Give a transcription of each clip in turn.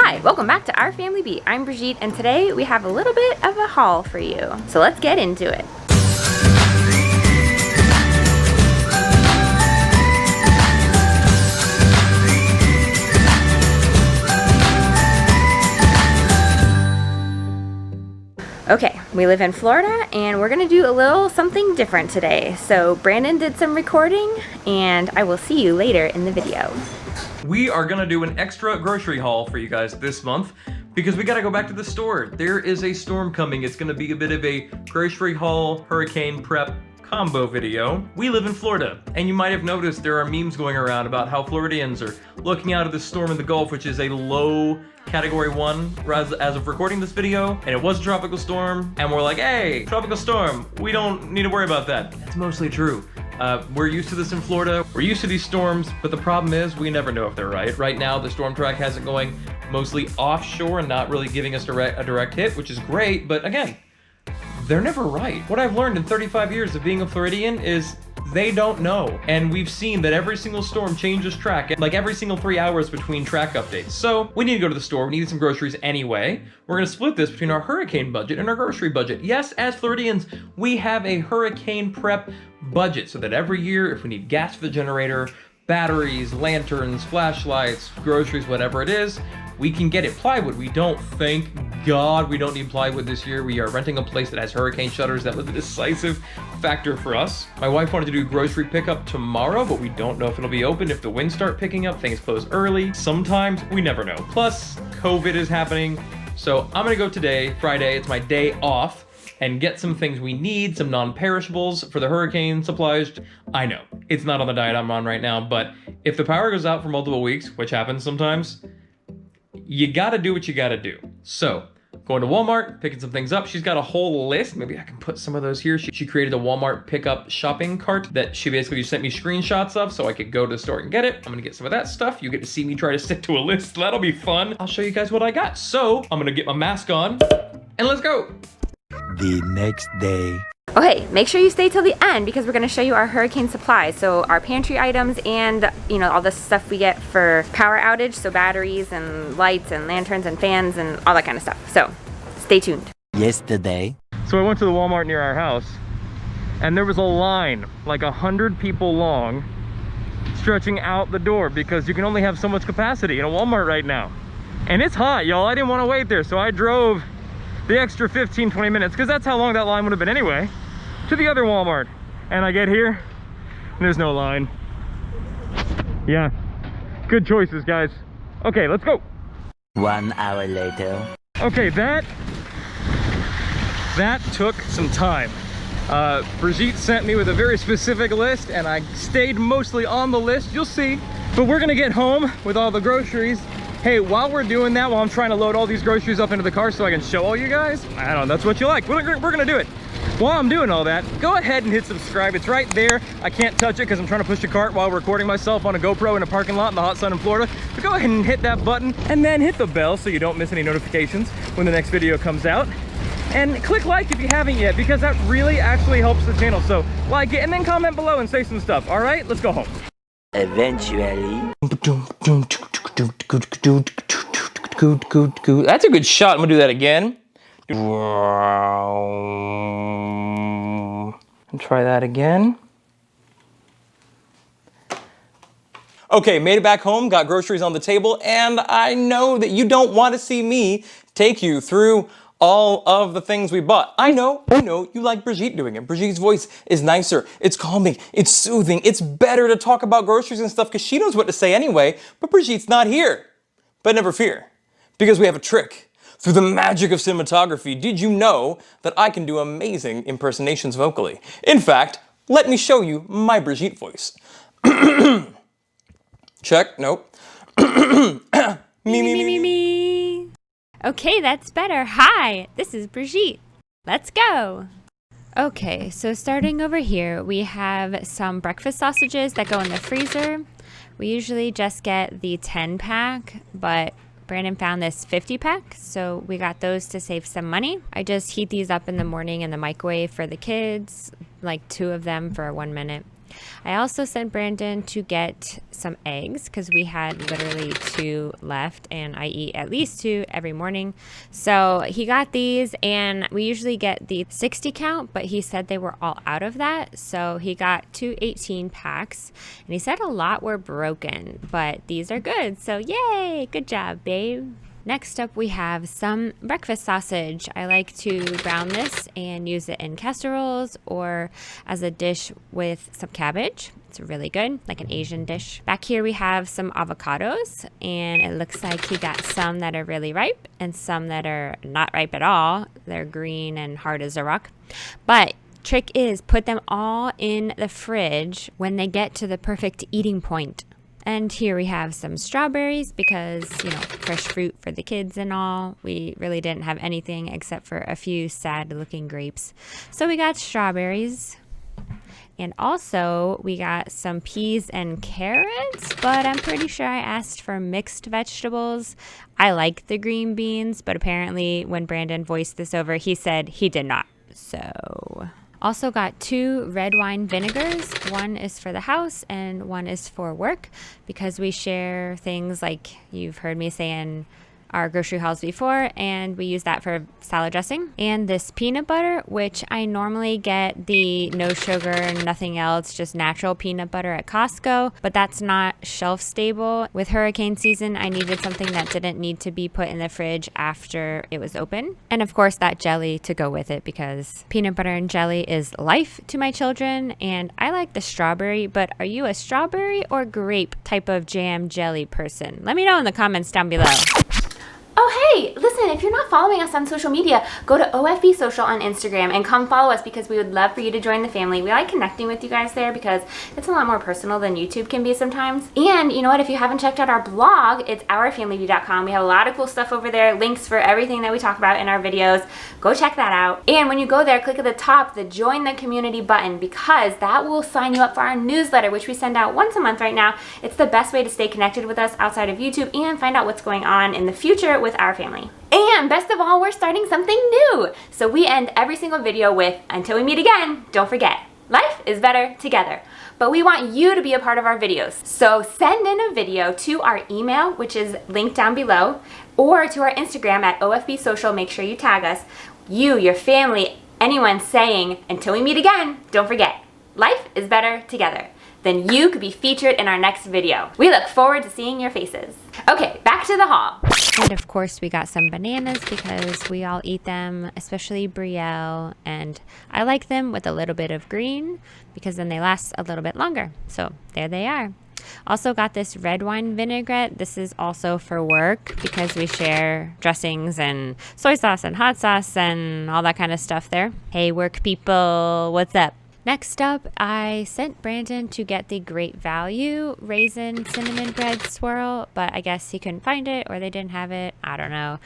Hi, welcome back to Our Family Beat. I'm Brigitte, and today we have a little bit of a haul for you. So let's get into it. Okay, we live in Florida and we're gonna do a little something different today. So Brandon did some recording and I will see you later in the video. We are gonna do an extra grocery haul for you guys this month because we gotta go back to the store. There is a storm coming. It's gonna be a bit of a grocery haul, hurricane prep combo video. We live in Florida, and you might have noticed there are memes going around about how Floridians are looking out of the storm in the Gulf, which is a low category 1 as of recording this video, and it was a tropical storm, and we're like, hey, tropical storm, we don't need to worry about that. That's mostly true. We're used to this in Florida. We're used to these storms, but the problem is we never know if they're right. Right now, the storm track has it going mostly offshore and not really giving us a direct hit, which is great, but again, they're never right. What I've learned in 35 years of being a Floridian is they don't know. And we've seen that every single storm changes track, like every single 3 hours between track updates. So we need to go to the store. We need some groceries anyway. We're gonna split this between our hurricane budget and our grocery budget. Yes, as Floridians, we have a hurricane prep budget so that every year, if we need gas for the generator, batteries, lanterns, flashlights, groceries, whatever it is, we can get it. Plywood, we don't. Thank God we don't need plywood this year. We are renting a place that has hurricane shutters. That was a decisive factor for us. My wife wanted to do grocery pickup tomorrow, but we don't know if it'll be open. If the winds start picking up, things close early. Sometimes, we never know. Plus, COVID is happening. So I'm gonna go today, Friday, it's my day off, and get some things we need, some non-perishables for the hurricane supplies. I know, it's not on the diet I'm on right now, but if the power goes out for multiple weeks, which happens sometimes, you gotta do what you gotta do. So, going to Walmart, picking some things up. She's got a whole list. Maybe I can put some of those here. She created a Walmart pickup shopping cart that she basically sent me screenshots of so I could go to the store and get it. I'm gonna get some of that stuff. You get to see me try to stick to a list. That'll be fun. I'll show you guys what I got. So, I'm gonna get my mask on and let's go. The next day. Okay, make sure you stay till the end because we're gonna show you our hurricane supplies. So our pantry items and, you know, all the stuff we get for power outage. So batteries and lights and lanterns and fans and all that kind of stuff. So stay tuned. Yesterday. So I went to the Walmart near our house and there was a line like 100 people long stretching out the door because you can only have so much capacity in a Walmart right now. And it's hot, y'all. I didn't want to wait there, so I drove the extra 15-20 minutes, because that's how long that line would have been anyway, to the other Walmart. And I get here, and there's no line. Yeah, good choices, guys. Okay, let's go. 1 hour later. Okay, that took some time. Brigitte sent me with a very specific list, and I stayed mostly on the list, you'll see. But we're gonna get home with all the groceries. Hey, while we're doing that, while I'm trying to load all these groceries up into the car so I can show all you guys, I don't know, that's what you like. We're gonna do it. While I'm doing all that, go ahead and hit subscribe. It's right there. I can't touch it because I'm trying to push a cart while recording myself on a GoPro in a parking lot in the hot sun in Florida. But go ahead and hit that button and then hit the bell so you don't miss any notifications when the next video comes out. And click like if you haven't yet, because that really actually helps the channel. So like it and then comment below and say some stuff. All right, let's go home. Eventually. That's a good shot. I'm gonna do that again. And try that again. Okay, made it back home, got groceries on the table, and I know that you don't want to see me take you through all of the things we bought. I know, you like Brigitte doing it. Brigitte's voice is nicer, it's calming, it's soothing, it's better to talk about groceries and stuff because she knows what to say anyway, but Brigitte's not here. But never fear, because we have a trick. Through the magic of cinematography, did you know that I can do amazing impersonations vocally? In fact, let me show you my Brigitte voice. Check, nope. Me. Okay, that's better. Hi, this is Brigitte. Let's go. Okay, so starting over here, we have some breakfast sausages that go in the freezer. We usually just get the 10-pack, but Brandon found this 50-pack, so we got those to save some money. I just heat these up in the morning in the microwave for the kids, like 2 of them for 1 minute. I also sent Brandon to get some eggs because we had literally 2 left, and I eat at least 2 every morning. So he got these, and we usually get the 60 count, but he said they were all out of that. So he got 2 18 packs, and he said a lot were broken, but these are good. So yay, good job, babe. Next up, we have some breakfast sausage. I like to brown this and use it in casseroles or as a dish with some cabbage. It's really good, like an Asian dish. Back here, we have some avocados, and it looks like he got some that are really ripe and some that are not ripe at all. They're green and hard as a rock. But trick is put them all in the fridge when they get to the perfect eating point. And here we have some strawberries because, fresh fruit for the kids and all. We really didn't have anything except for a few sad looking grapes. So we got strawberries. And also we got some peas and carrots, but I'm pretty sure I asked for mixed vegetables. I like the green beans, but apparently when Brandon voiced this over, he said he did not. So... Also got 2 red wine vinegars. One is for the house and one is for work because we share things like you've heard me saying our grocery hauls before, and we use that for salad dressing. And this peanut butter, which I normally get the no sugar, nothing else, just natural peanut butter at Costco, but that's not shelf stable. With hurricane season, I needed something that didn't need to be put in the fridge after it was open. And of course, that jelly to go with it because peanut butter and jelly is life to my children, and I like the strawberry, but are you a strawberry or grape type of jam jelly person? Let me know in the comments down below. Oh, hey, listen, if you're not following us on social media, go to OFB Social on Instagram and come follow us because we would love for you to join the family. We like connecting with you guys there because it's a lot more personal than YouTube can be sometimes. And you know what? If you haven't checked out our blog, it's ourfamilyview.com. We have a lot of cool stuff over there, links for everything that we talk about in our videos. Go check that out. And when you go there, click at the top, the Join the Community button, because that will sign you up for our newsletter, which we send out once a month right now. It's the best way to stay connected with us outside of YouTube and find out what's going on in the future with our family. And best of all, we're starting something new. So we end every single video with, until we meet again, don't forget, life is better together. But we want you to be a part of our videos. So send in a video to our email, which is linked down below, or to our Instagram at OFB Social. Make sure you tag us. You, your family, anyone saying, until we meet again, don't forget, life is better together. Then you could be featured in our next video. We look forward to seeing your faces. Okay, back to the haul. And of course we got some bananas because we all eat them, especially Brielle, and I like them with a little bit of green because then they last a little bit longer. So there they are. Also got this red wine vinaigrette. This is also for work because we share dressings and soy sauce and hot sauce and all that kind of stuff there. Hey work people, what's up? Next up, I sent Brandon to get the Great Value Raisin Cinnamon Bread Swirl, but I guess he couldn't find it or they didn't have it. I don't know.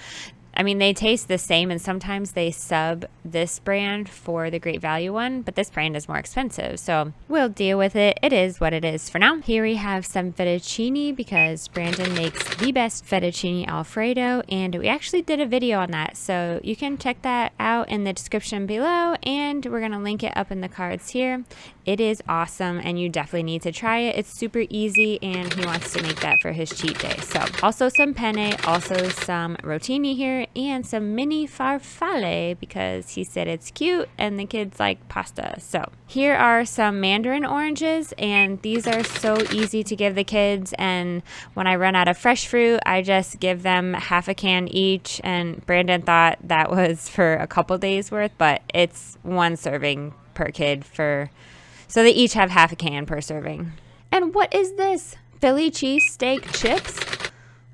I mean, they taste the same, and sometimes they sub this brand for the Great Value one, but this brand is more expensive, so we'll deal with it. It is what it is for now. Here we have some fettuccine because Brandon makes the best fettuccine Alfredo, and we actually did a video on that, so you can check that out in the description below, and we're going to link it up in the cards here. It is awesome, and you definitely need to try it. It's super easy, and he wants to make that for his cheat day. So also some penne, also some rotini here, and some mini farfalle because he said it's cute and the kids like pasta. So here are some mandarin oranges, and these are so easy to give the kids, and when I run out of fresh fruit I just give them half a can each, and Brandon thought that was for a couple days worth, but it's 1 serving per kid so they each have half a can per serving. And what is this? Philly cheesesteak chips?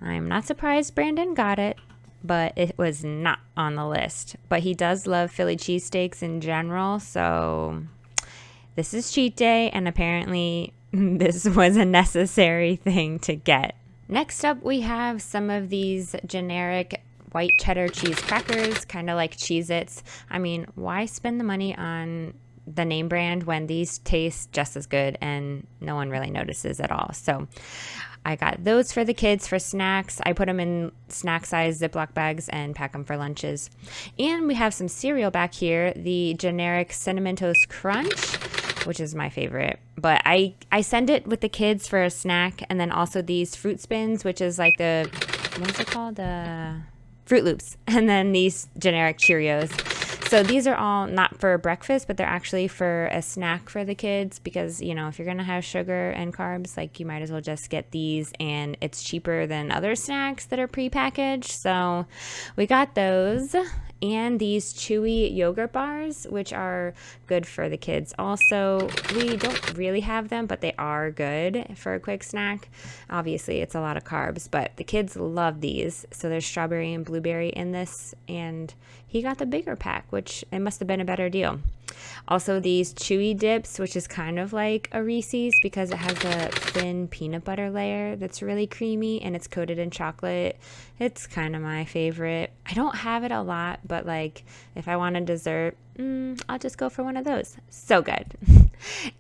I'm not surprised Brandon got it, but it was not on the list. But he does love Philly cheesesteaks in general, so this is cheat day, and apparently this was a necessary thing to get. Next up, we have some of these generic white cheddar cheese crackers, kind of like Cheez-Its. I mean, why spend the money on the name brand when these taste just as good and no one really notices at all? So I got those for the kids for snacks. I put them in snack size Ziploc bags and pack them for lunches. And we have some cereal back here, the generic Cinnamon Toast Crunch, which is my favorite. But I send it with the kids for a snack, and then also these fruit spins, which is like the, what's it called? The Fruit Loops, and then these generic Cheerios. So these are all not for breakfast, but they're actually for a snack for the kids because, you know, if you're going to have sugar and carbs, like you might as well just get these, and it's cheaper than other snacks that are prepackaged. So we got those and these chewy yogurt bars, which are good for the kids. Also, we don't really have them, but they are good for a quick snack. Obviously, it's a lot of carbs, but the kids love these. So there's strawberry and blueberry in this, and he got the bigger pack, which it must have been a better deal. Also, these chewy dips, which is kind of like a Reese's because it has a thin peanut butter layer that's really creamy and it's coated in chocolate. It's kind of my favorite. I don't have it a lot, but like if I want a dessert, I'll just go for one of those. So good.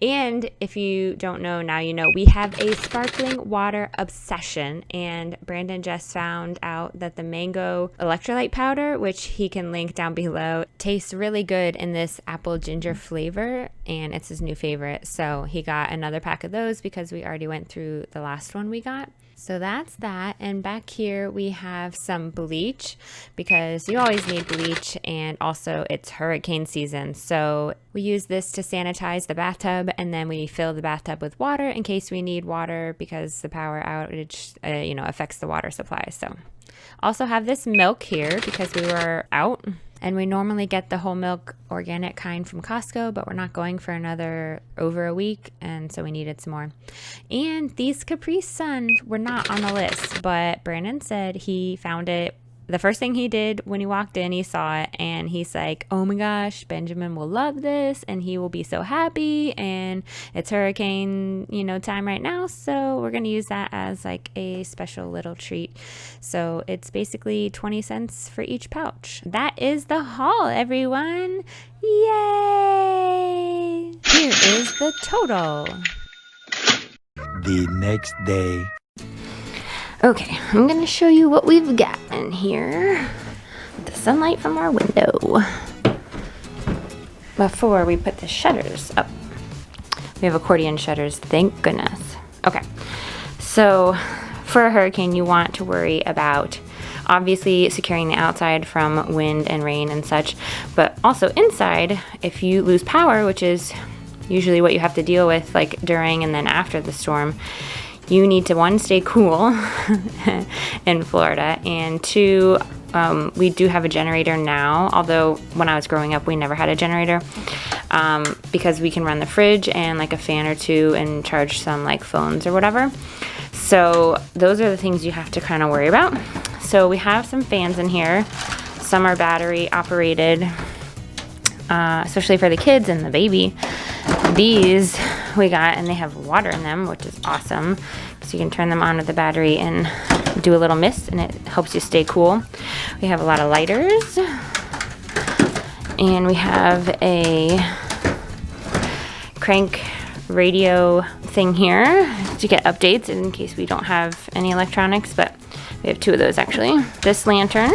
And if you don't know, now you know, we have a sparkling water obsession, and Brandon just found out that the mango electrolyte powder, which he can link down below, tastes really good in this apple ginger flavor, and it's his new favorite. So he got another pack of those because we already went through the last one we got. So that's that. And back here we have some bleach because you always need bleach, and also it's hurricane season. So we use this to sanitize the bathtub, and then we fill the bathtub with water in case we need water because the power outage, affects the water supply. So also have this milk here because we were out. And we normally get the whole milk organic kind from Costco, but we're not going for over a week, and so we needed some more. And these Capri Suns were not on the list, but Brandon said he found it. The first thing he did when he walked in, he saw it, and he's like, oh my gosh, Benjamin will love this, and he will be so happy, and it's hurricane, time right now, so we're going to use that as like a special little treat. So it's basically 20 cents for each pouch. That is the haul, everyone. Yay! Here is the total. The next day. Okay, I'm going to show you what we've got in here. The sunlight from our window. Before we put the shutters up. We have accordion shutters, thank goodness. Okay, so for a hurricane, you want to worry about obviously securing the outside from wind and rain and such, but also inside, if you lose power, which is usually what you have to deal with like during and then after the storm, you need to, one, stay cool in Florida, and two, we do have a generator now, although when I was growing up we never had a generator, because we can run the fridge and like a fan or two and charge some like phones or whatever. So those are the things you have to kind of worry about. So we have some fans in here. Some are battery operated, especially for the kids and the baby. These we got, and they have water in them, which is awesome. So you can turn them on with the battery and do a little mist, and it helps you stay cool. We have a lot of lighters, and we have a crank radio thing here to get updates in case we don't have any electronics, but we have two of those actually. This lantern,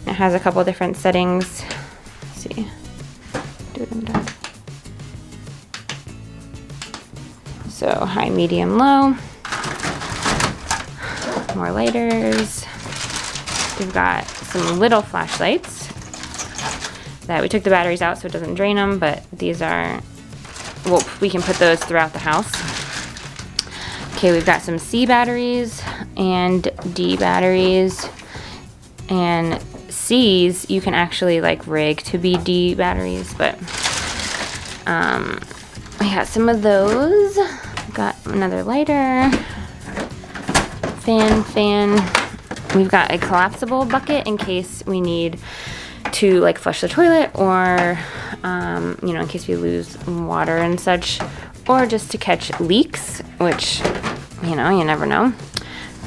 it has a couple different settings. Let's see. So high, medium, low. More lighters. We've got some little flashlights that we took the batteries out so it doesn't drain them, but these are, well, we can put those throughout the house. Okay, we've got some C batteries and D batteries, and C's you can actually like rig to be D batteries, but we got some of those. Got another lighter, fan. We've got a collapsible bucket in case we need to like flush the toilet, or in case we lose water and such, or just to catch leaks, which you never know.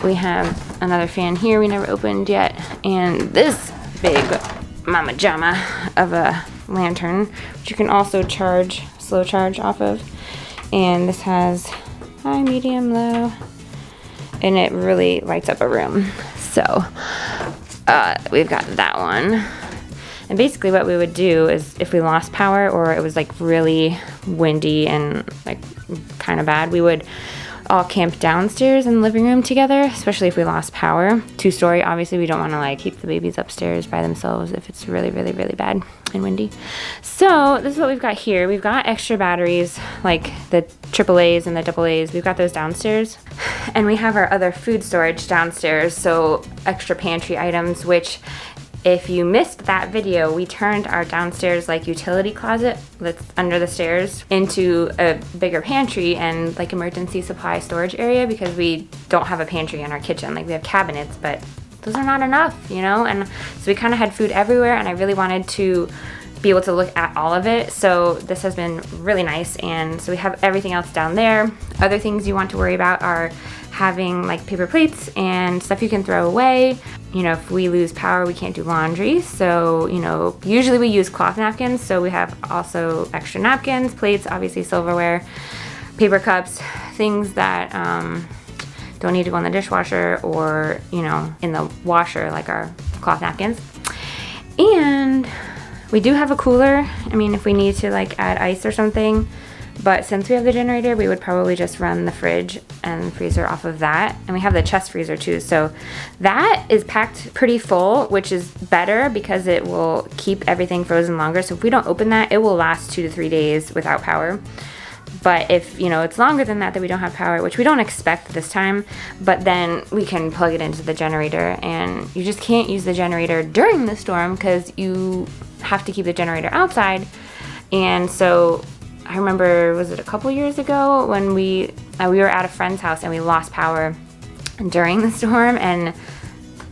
We have another fan here we never opened yet, and this big mama jama of a lantern, which you can also charge, slow charge off of. And this has high, medium, low, and it really lights up a room. So we've got that one. And basically what we would do is if we lost power or it was like really windy and like kind of bad, we would all camp downstairs in the living room together, especially if we lost power. 2-story, obviously we don't want to like keep the babies upstairs by themselves if it's really, really, really bad and windy. So this is what we've got here. We've got extra batteries, like the AAAs and the AA's. We've got those downstairs. And we have our other food storage downstairs, so extra pantry items, which if you missed that video, we turned our downstairs like utility closet that's under the stairs into a bigger pantry and like emergency supply storage area because we don't have a pantry in our kitchen. Like we have cabinets, but those are not enough, you know? And so we kind of had food everywhere and I really wanted to be able to look at all of it. So this has been really nice. And so we have everything else down there. Other things you want to worry about are having like paper plates and stuff you can throw away. You know, if we lose power, we can't do laundry. So, you know, usually we use cloth napkins. So we have also extra napkins, plates, obviously silverware, paper cups, things that don't need to go in the dishwasher or, you know, in the washer, like our cloth napkins. And we do have a cooler. I mean, if we need to like add ice or something, but since we have the generator, we would probably just run the fridge and freezer off of that. And we have the chest freezer too. So that is packed pretty full, which is better because it will keep everything frozen longer. So if we don't open that, it will last 2 to 3 days without power. But if, you know, it's longer than that we don't have power, which we don't expect this time, but then we can plug it into the generator. And you just can't use the generator during the storm because you have to keep the generator outside. And so I remember, was it a couple years ago when we were at a friend's house and we lost power during the storm, and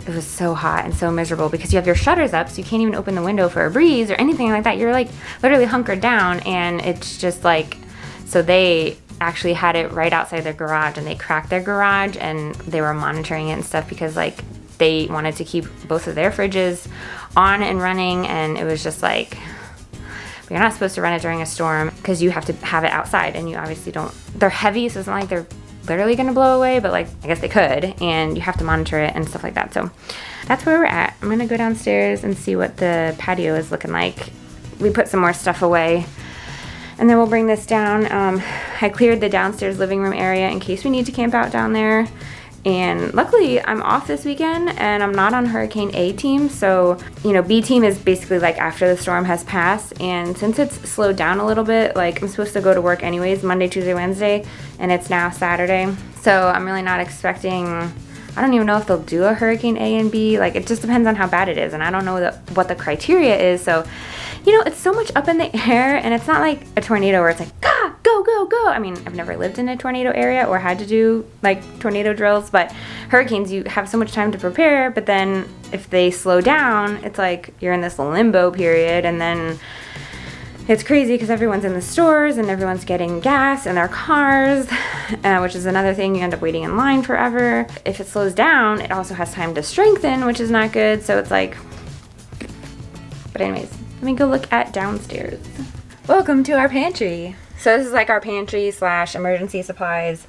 it was so hot and so miserable because you have your shutters up, so you can't even open the window for a breeze or anything like that. You're like literally hunkered down, and it's just like, so they actually had it right outside their garage, and they cracked their garage and they were monitoring it and stuff because like they wanted to keep both of their fridges on and running, and it was just like, you're not supposed to run it during a storm because you have to have it outside, and you obviously don't. They're heavy, so it's not like they're literally gonna blow away, but like I guess they could, and you have to monitor it and stuff like that. So that's where we're at. I'm gonna go downstairs and see what the patio is looking like. We put some more stuff away, and then we'll bring this down. I cleared the downstairs living room area in case we need to camp out down there. And luckily I'm off this weekend and I'm not on Hurricane A team. So, you know, B team is basically like after the storm has passed. And since it's slowed down a little bit, like I'm supposed to go to work anyways, Monday, Tuesday, Wednesday, and it's now Saturday. So I'm really not expecting, I don't even know if they'll do a Hurricane A and B. Like it just depends on how bad it is. And I don't know what the criteria is. So, you know, it's so much up in the air, and it's not like a tornado where it's like, ah, go, go, go. I mean, I've never lived in a tornado area or had to do like tornado drills, but hurricanes, you have so much time to prepare, but then if they slow down, it's like you're in this limbo period, and then it's crazy because everyone's in the stores and everyone's getting gas in their cars, which is another thing. You end up waiting in line forever. If it slows down, it also has time to strengthen, which is not good. So it's like, but anyways, let me go look at downstairs. Welcome to our pantry. So this is like our pantry / emergency supplies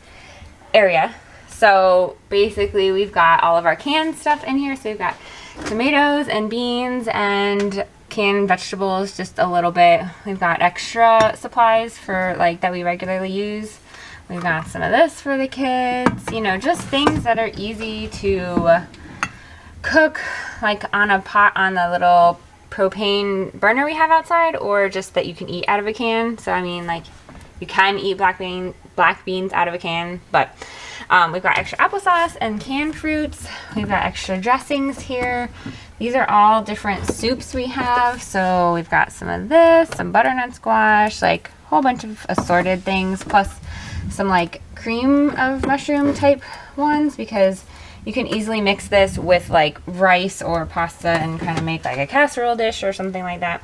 area. So basically we've got all of our canned stuff in here. So we've got tomatoes and beans and canned vegetables, just a little bit. We've got extra supplies for like that we regularly use. We've got some of this for the kids, you know, just things that are easy to cook like on a pot on the little propane burner we have outside, or just that you can eat out of a can. So I mean, like, you can eat black beans out of a can, but we've got extra applesauce and canned fruits. We've got extra dressings here. These are all different soups we have. So we've got some of this, some butternut squash, like a whole bunch of assorted things, plus some like cream of mushroom type ones, because you can easily mix this with like rice or pasta and kind of make like a casserole dish or something like that.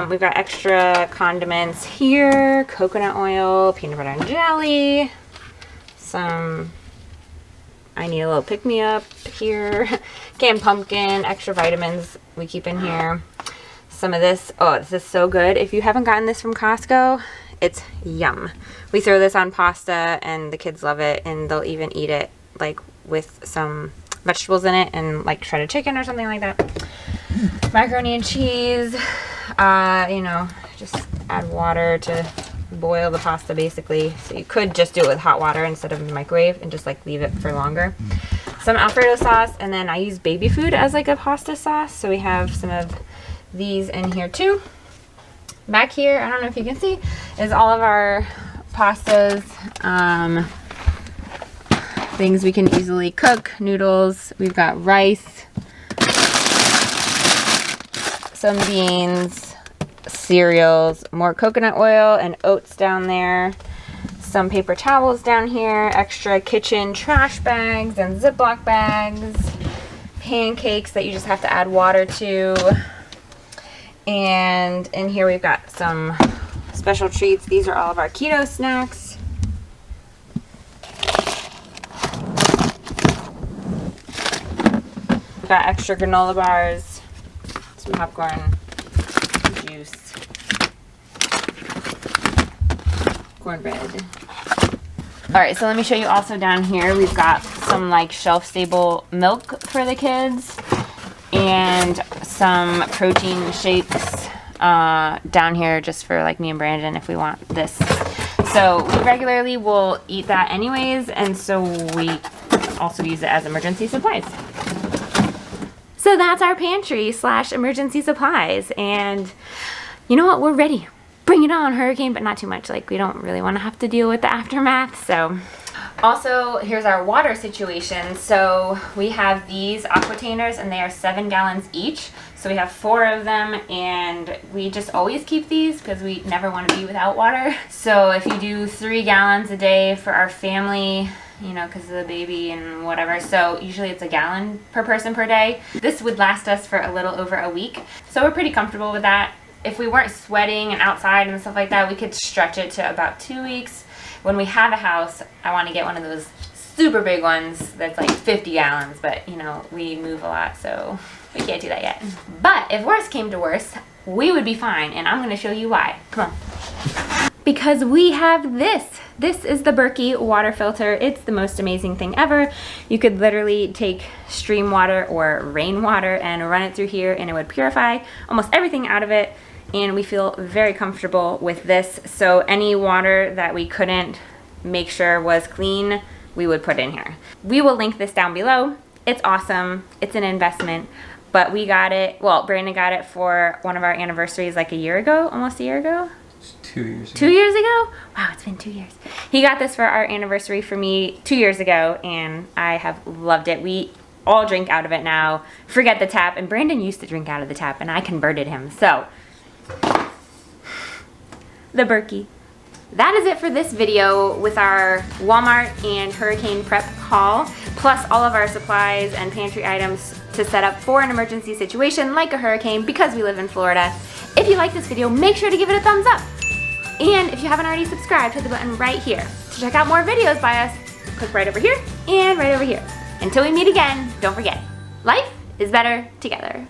We've got extra condiments here, coconut oil, peanut butter and jelly, some, I need a little pick-me-up here, canned pumpkin, extra vitamins we keep in here. Some of this, oh, this is so good. If you haven't gotten this from Costco, it's yum. We throw this on pasta and the kids love it, and they'll even eat it like with some vegetables in it and like shredded chicken or something like that. macaroni and cheese. You know, just add water to boil the pasta basically. So you could just do it with hot water instead of microwave and just like leave it for longer. Some Alfredo sauce, and then I use baby food as like a pasta sauce. So we have some of these in here too. Back here, I don't know if you can see, is all of our pastas, things we can easily cook, noodles. We've got rice, some beans, cereals, more coconut oil and oats down there, some paper towels down here, extra kitchen trash bags and Ziploc bags, pancakes that you just have to add water to. And in here we've got some special treats. These are all of our keto snacks. We've got extra granola bars, some popcorn, juice, cornbread. Alright, so let me show you also down here. We've got some like shelf-stable milk for the kids and some protein shakes down here just for like me and Brandon if we want this. So we regularly will eat that anyways, and so we also use it as emergency supplies. So that's our pantry / emergency supplies, and you know what, we're ready. Bring it on, hurricane, but not too much. Like, we don't really want to have to deal with the aftermath. So also, here's our water situation. So we have these aquatainers, and they are 7 gallons each. So we have 4 of them, and we just always keep these because we never want to be without water. So if you do 3 gallons a day for our family, you know, because of the baby and whatever. So usually it's 1 gallon per person per day. This would last us for a little over a week. So we're pretty comfortable with that. If we weren't sweating and outside and stuff like that, we could stretch it to about 2 weeks. When we have a house, I want to get one of those super big ones that's like 50 gallons, but you know, we move a lot, so we can't do that yet. But if worse came to worse, we would be fine, and I'm going to show you why. Come on. Because we have this. This is the Berkey water filter. It's the most amazing thing ever. You could literally take stream water or rainwater and run it through here, and it would purify almost everything out of it. And we feel very comfortable with this. So any water that we couldn't make sure was clean, we would put in here. We will link this down below. It's awesome. It's an investment. But we got it, well, Brandon got it for one of our anniversaries like a year ago, almost a year ago. 2 years ago. 2 years ago? Wow, it's been 2 years. He got this for our anniversary for me 2 years ago, and I have loved it. We all drink out of it now. Forget the tap. And Brandon used to drink out of the tap, and I converted him. So the Berkey. That is it for this video with our Walmart and hurricane prep haul, plus all of our supplies and pantry items to set up for an emergency situation like a hurricane because we live in Florida. If you like this video, make sure to give it a thumbs up. And if you haven't already subscribed, hit the button right here. To check out more videos by us, click right over here and right over here. Until we meet again, don't forget, life is better together.